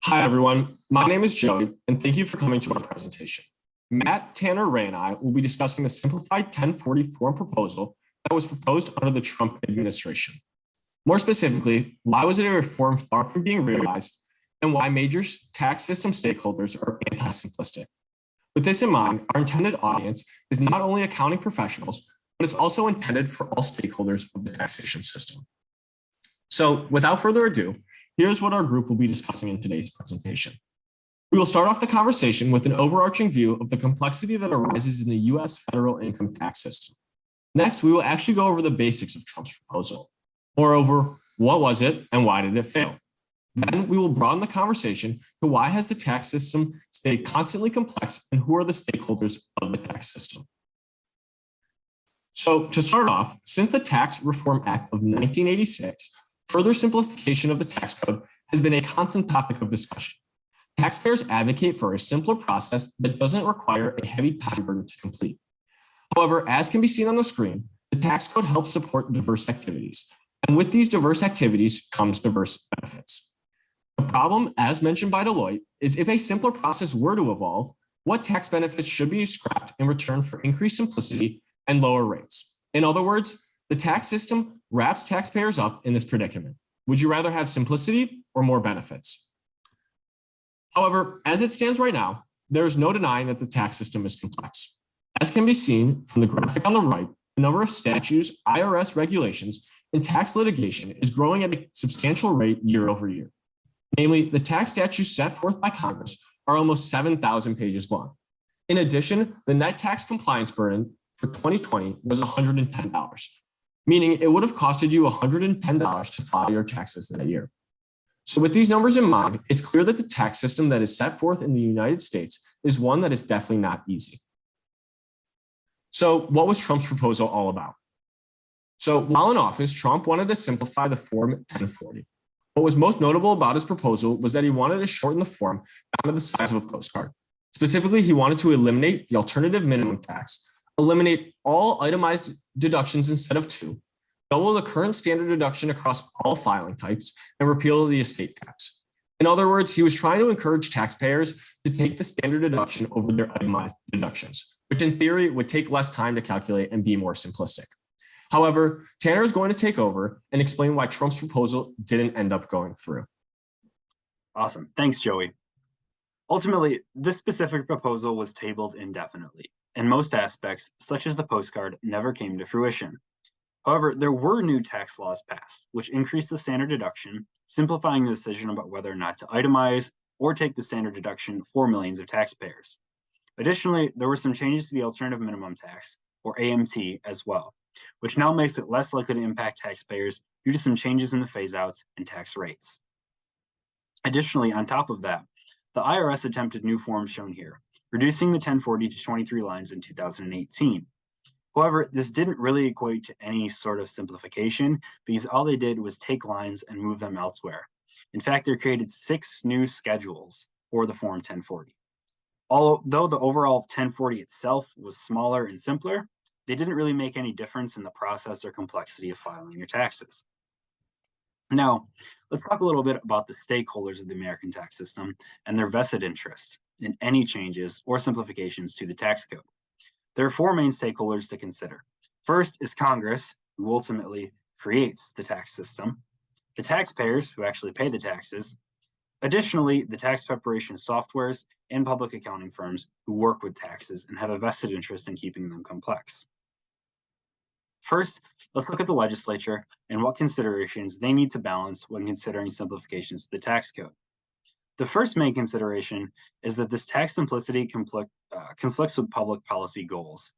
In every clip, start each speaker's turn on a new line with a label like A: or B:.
A: Hi, everyone. My name is Joey, and thank you for coming to our presentation. Matt, Tanner, Ray, and I will be discussing the Simplified 1040 form proposal that was proposed under the Trump administration. More specifically, why was it a reform far from being realized, and why major tax system stakeholders are anti-simplistic? With this in mind, our intended audience is not only accounting professionals, but it's also intended for all stakeholders of the taxation system. So without further ado, here's what our group will be discussing in today's presentation. We will start off the conversation with an overarching view of the complexity that arises in the U.S. federal income tax system. Next, we will actually go over the basics of Trump's proposal. Moreover, what was it and why did it fail? Then we will broaden the conversation to why has the tax system stayed constantly complex and who are the stakeholders of the tax system. So to start off, since the Tax Reform Act of 1986, further simplification of the tax code has been a constant topic of discussion. Taxpayers advocate for a simpler process that doesn't require a heavy time burden to complete. However, as can be seen on the screen, the tax code helps support diverse activities. And with these diverse activities comes diverse benefits. The problem, as mentioned by Deloitte, is if a simpler process were to evolve, what tax benefits should be scrapped in return for increased simplicity and lower rates? In other words, the tax system wraps taxpayers up in this predicament. Would you rather have simplicity or more benefits? However, as it stands right now, there is no denying that the tax system is complex. As can be seen from the graphic on the right, the number of statutes, IRS regulations, and tax litigation is growing at a substantial rate year over year. Namely, the tax statutes set forth by Congress are almost 7,000 pages long. In addition, the net tax compliance burden for 2020 was $110, meaning it would have costed you $110 to file your taxes that year. So with these numbers in mind, it's clear that the tax system that is set forth in the United States is one that is definitely not easy. So what was Trump's proposal all about? So while in office, Trump wanted to simplify the Form 1040. What was most notable about his proposal was that he wanted to shorten the form down to the size of a postcard. Specifically, he wanted to eliminate the alternative minimum tax, eliminate all itemized deductions instead of two, double the current standard deduction across all filing types, and repeal the estate tax. In other words, he was trying to encourage taxpayers to take the standard deduction over their itemized deductions, which in theory would take less time to calculate and be more simplistic. However, Tanner is going to take over and explain why Trump's proposal didn't end up going through.
B: Awesome. Thanks, Joey. Ultimately, this specific proposal was tabled indefinitely, and most aspects, such as the postcard, never came to fruition. However, there were new tax laws passed, which increased the standard deduction, simplifying the decision about whether or not to itemize or take the standard deduction for millions of taxpayers. Additionally, there were some changes to the alternative minimum tax, or AMT, as well, which now makes it less likely to impact taxpayers due to some changes in the phase-outs and tax rates. Additionally, on top of that, the IRS attempted new forms shown here, reducing the 1040 to 23 lines in 2018. However, this didn't really equate to any sort of simplification because all they did was take lines and move them elsewhere. In fact, they created 6 new schedules for the Form 1040. Although the overall 1040 itself was smaller and simpler, they didn't really make any difference in the process or complexity of filing your taxes. Now, let's talk a little bit about the stakeholders of the American tax system and their vested interest in any changes or simplifications to the tax code. There are 4 main stakeholders to consider. First is Congress, who ultimately creates the tax system, the taxpayers, who actually pay the taxes, additionally, the tax preparation softwares and public accounting firms who work with taxes and have a vested interest in keeping them complex. First, let's look at the legislature and what considerations they need to balance when considering simplifications to the tax code. The first main consideration is that this tax simplicity conflicts with public policy goals.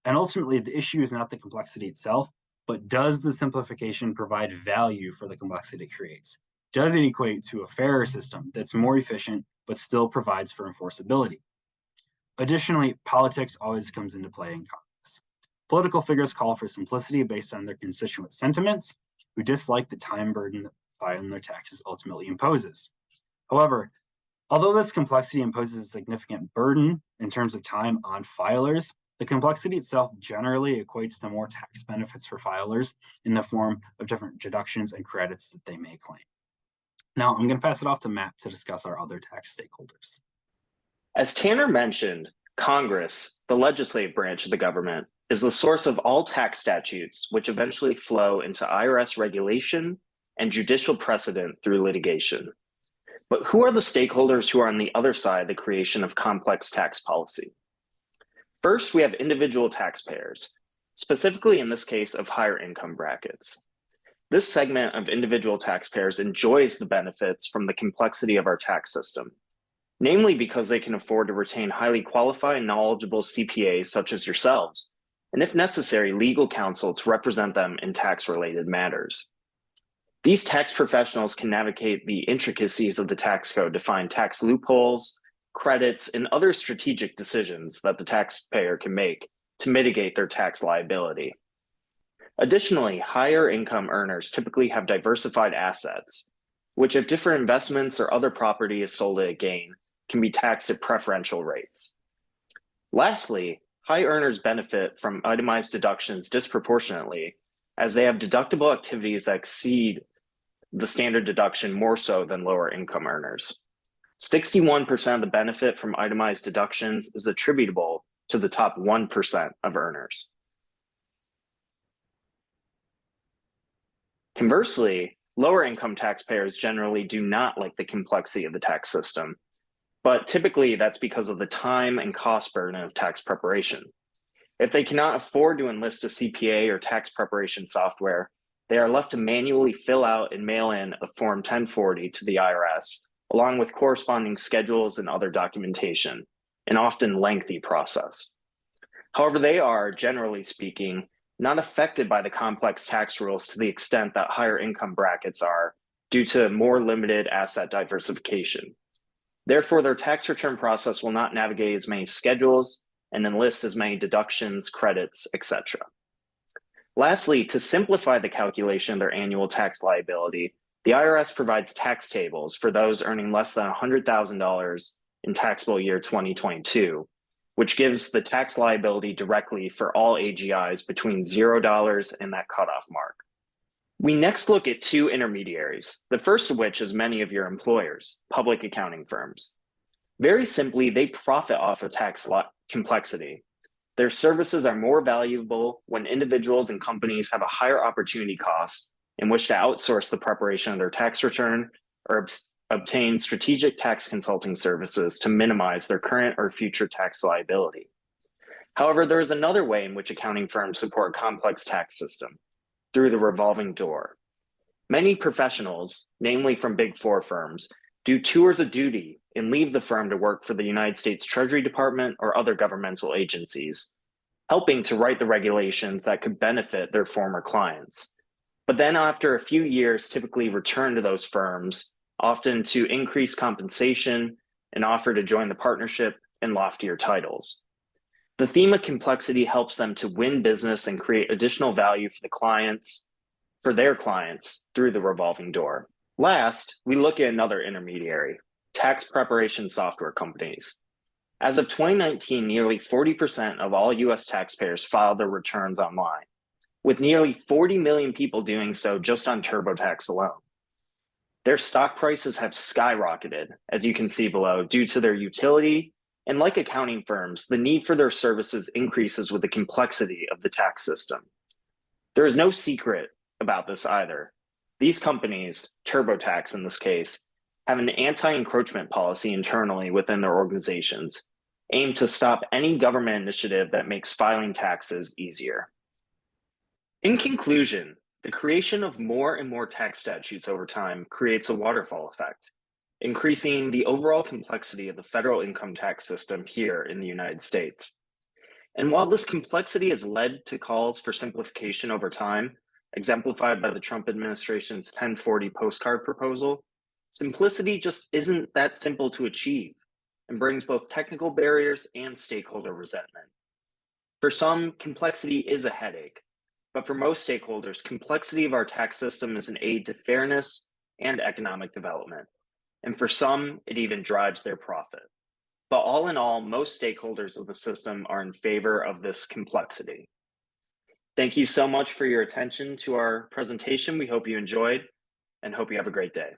B: And ultimately, the issue is not the complexity itself, but does the simplification provide value for the complexity it creates? Does it equate to a fairer system that's more efficient, but still provides for enforceability? Additionally, politics always comes into play in Congress. Political figures call for simplicity based on their constituent sentiments, who dislike the time burden that filing their taxes ultimately imposes. However, although this complexity imposes a significant burden in terms of time on filers, the complexity itself generally equates to more tax benefits for filers in the form of different deductions and credits that they may claim. Now I'm going to pass it off to Matt to discuss our other tax stakeholders.
C: As Tanner mentioned, Congress, the legislative branch of the government, is the source of all tax statutes, which eventually flow into IRS regulation and judicial precedent through litigation. But who are the stakeholders who are on the other side of the creation of complex tax policy? First, we have individual taxpayers, specifically in this case of higher income brackets. This segment of individual taxpayers enjoys the benefits from the complexity of our tax system, namely because they can afford to retain highly qualified and knowledgeable CPAs such as yourselves, and if necessary, legal counsel to represent them in tax-related matters. These tax professionals can navigate the intricacies of the tax code to find tax loopholes, credits, and other strategic decisions that the taxpayer can make to mitigate their tax liability. Additionally, higher income earners typically have diversified assets, which if different investments or other property is sold at a gain, can be taxed at preferential rates. Lastly, high earners benefit from itemized deductions disproportionately as they have deductible activities that exceed the standard deduction more so than lower income earners. 61% of the benefit from itemized deductions is attributable to the top 1% of earners. Conversely, lower income taxpayers generally do not like the complexity of the tax system, but typically that's because of the time and cost burden of tax preparation. If they cannot afford to enlist a CPA or tax preparation software, they are left to manually fill out and mail in a Form 1040 to the IRS, along with corresponding schedules and other documentation, an often lengthy process. However, they are, generally speaking, not affected by the complex tax rules to the extent that higher income brackets are due to more limited asset diversification. Therefore, their tax return process will not navigate as many schedules and enlist as many deductions, credits, etc. Lastly, to simplify the calculation of their annual tax liability, the IRS provides tax tables for those earning less than $100,000 in taxable year 2022, which gives the tax liability directly for all AGIs between $0 and that cutoff mark. We next look at two intermediaries, the first of which is many of your employers, public accounting firms. Very simply, they profit off of tax complexity. Their services are more valuable when individuals and companies have a higher opportunity cost and wish to outsource the preparation of their tax return or obtain strategic tax consulting services to minimize their current or future tax liability. However, there is another way in which accounting firms support a complex tax system, through the revolving door. Many professionals, namely from Big Four firms, do tours of duty and leave the firm to work for the United States Treasury Department or other governmental agencies, helping to write the regulations that could benefit their former clients. But then after a few years, typically return to those firms, often to increase compensation and offer to join the partnership and loftier titles. The theme of complexity helps them to win business and create additional value for their clients through the revolving door. Last, we look at another intermediary, tax preparation software companies. As of 2019, nearly 40% of all US taxpayers filed their returns online, with nearly 40 million people doing so just on TurboTax alone. Their stock prices have skyrocketed, as you can see below, due to their utility, and like accounting firms, the need for their services increases with the complexity of the tax system. There is no secret about this either. These companies, TurboTax in this case, have an anti-encroachment policy internally within their organizations, aimed to stop any government initiative that makes filing taxes easier. In conclusion, the creation of more and more tax statutes over time creates a waterfall effect, increasing the overall complexity of the federal income tax system here in the United States. And while this complexity has led to calls for simplification over time, exemplified by the Trump administration's 1040 postcard proposal, simplicity just isn't that simple to achieve and brings both technical barriers and stakeholder resentment. For some, complexity is a headache, but for most stakeholders, complexity of our tax system is an aid to fairness and economic development. And for some, it even drives their profit. But all in all, most stakeholders of the system are in favor of this complexity. Thank you so much for your attention to our presentation. We hope you enjoyed and hope you have a great day.